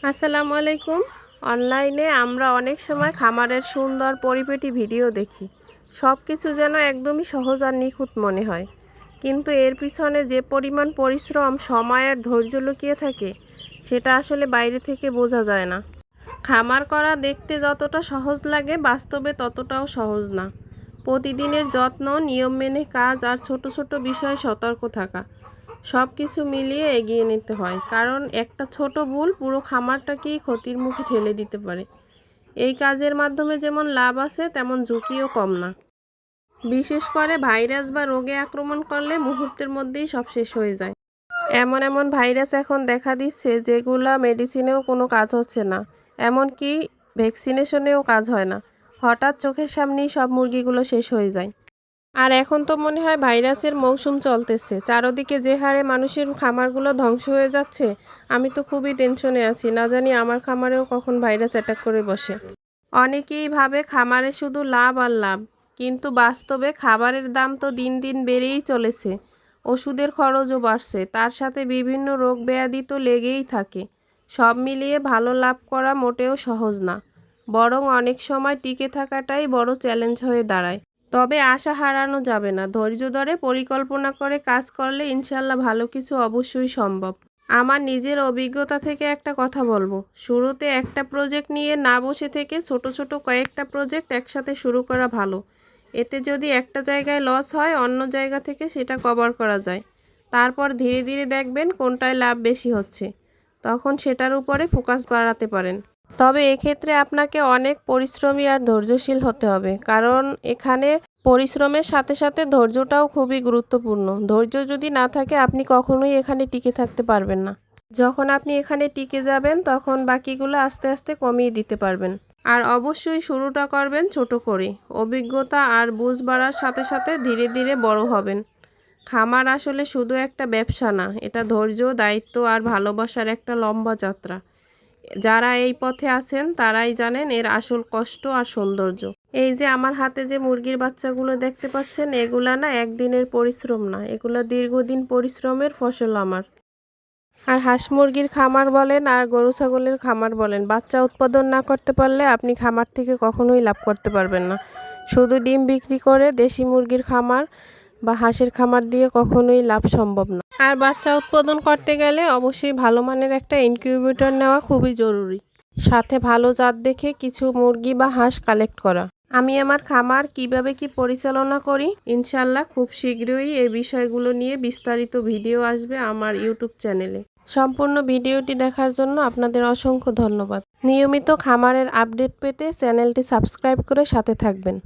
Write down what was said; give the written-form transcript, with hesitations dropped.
আসসালামু আলাইকুম। অনলাইনে আমরা অনেক সময় খামারের সুন্দর পরিপাটি ভিডিও দেখি। সব কিছু যেন একদমই সহজ আর নিখুঁত মনে হয়, কিন্তু এর পিছনে যে পরিমাণ পরিশ্রম, সময় আর ধৈর্য লুকিয়ে থাকে সেটা আসলে বাইরে থেকে বোঝা যায় না। খামার করা দেখতে যতটা সহজ লাগে, বাস্তবে ততটাও সহজ না। প্রতিদিনের যত্ন, নিয়ম মেনে কাজ আর ছোট ছোট বিষয়ে সতর্ক থাকা, সব কিছু মিলিয়ে এগিয়ে নিতে হয়, কারণ একটা ছোট ভুল পুরো খামারটাকেই ক্ষতির মুখে ঠেলে দিতে পারে। এই কাজের মাধ্যমে যেমন লাভ আছে, তেমন ঝুঁকিও কম না। বিশেষ করে ভাইরাস বা রোগে আক্রমণ করলে মুহূর্তের মধ্যেই সব শেষ হয়ে যায়। এমন এমন ভাইরাস এখন দেখা দিচ্ছে যেগুলা মেডিসিনেও কোনো কাজ হচ্ছে না, এমনকি ভ্যাকসিনেশনেও কাজ হয় না। হঠাৎ চোখের সামনেই সব মুরগিগুলো শেষ হয়ে যায়। আর এখন তো মনে হয় ভাইরাসের মৌসুম চলতেছে, চারদিকে যে হারে মানুষের খামারগুলো ধ্বংস হয়ে যাচ্ছে। আমি তো খুবই টেনশনে আছি, না জানি আমার খামারেও কখন ভাইরাস অ্যাটাক করে বসে। অনেকেই ভাবে খামারে শুধু লাভ আর লাভ, কিন্তু বাস্তবে খাবারের দাম তো দিন দিন বেড়েই চলেছে। ওষুধের খরচও বাড়ছে, তার সাথে বিভিন্ন রোগ ব্যাধি তো লেগেই থাকে। সব মিলিয়ে ভালো লাভ করা মোটেও সহজ না, বরং অনেক সময় টিকে থাকাটাই বড় চ্যালেঞ্জ হয়ে দাঁড়ায়। তবে আশা হারানো যাবে না, ধৈর্য ধরে পরিকল্পনা করে কাজ করলে ইনশাল্লাহ ভালো কিছু অবশ্যই সম্ভব। আমার নিজের অভিজ্ঞতা থেকে একটা কথা বলবো, শুরুতে একটা প্রজেক্ট নিয়ে না বসে থেকে ছোট ছোট কয়েকটা প্রজেক্ট একসাথে শুরু করা ভালো। এতে যদি একটা জায়গায় লস হয়, অন্য জায়গা থেকে সেটা কভার করা যায়। তারপর ধীরে ধীরে দেখবেন কোনটায় লাভ বেশি হচ্ছে, তখন সেটার উপরে ফোকাস বাড়াতে পারেন। তবে এক্ষেত্রে আপনাকে অনেক পরিশ্রমী আর ধৈর্যশীল হতে হবে, কারণ এখানে পরিশ্রমের সাথে সাথে ধৈর্যটাও খুবই গুরুত্বপূর্ণ। ধৈর্য যদি না থাকে, আপনি কখনোই এখানে টিকে থাকতে পারবেন না। যখন আপনি এখানে টিকে যাবেন, তখন বাকিগুলো আস্তে আস্তে কমিয়ে দিতে পারবেন। আর অবশ্যই শুরুটা করবেন ছোট করে। অভিজ্ঞতা আর বুঝ বাড়ার সাথে সাথে ধীরে ধীরে বড় হবেন। খামার আসলে শুধু একটা ব্যবসা না, এটা ধৈর্য, দায়িত্ব আর ভালোবাসার একটা লম্বা যাত্রা। যারা এই পথে আছেন তারাই জানেন এর আসল কষ্ট আর সৌন্দর্য। এই যে আমার হাতে যে মুরগির বাচ্চাগুলো দেখতে পাচ্ছেন, এগুলা না একদিনের পরিশ্রম না, এগুলা দীর্ঘদিন পরিশ্রমের ফসল আমার। আর হাঁস মুরগির খামার বলেন আর গরু ছাগলের খামার বলেন, বাচ্চা উৎপাদন না করতে পারলে আপনি খামার থেকে কখনোই লাভ করতে পারবেন না। শুধু ডিম বিক্রি করে দেশি মুরগির খামার বা হাঁসের খামার দিয়ে কখনোই লাভ সম্ভব না। আর বাচ্চা উৎপাদন করতে গেলে অবশ্যই ভালো মানের একটা ইনকিউবেটর নেওয়া খুবই জরুরি, সাথে ভালো জাত দেখে কিছু মুরগি বা হাঁস কালেক্ট করা। আমি আমার খামার কিভাবে কি পরিচালনা করি, ইনশাল্লাহ খুব শীঘ্রই এই বিষয়গুলো নিয়ে বিস্তারিত ভিডিও আসবে আমার ইউটিউব চ্যানেলে। সম্পূর্ণ ভিডিওটি দেখার জন্য আপনাদের অসংখ্য ধন্যবাদ। নিয়মিত খামারের আপডেট পেতে চ্যানেলটি সাবস্ক্রাইব করে সাথে থাকবেন।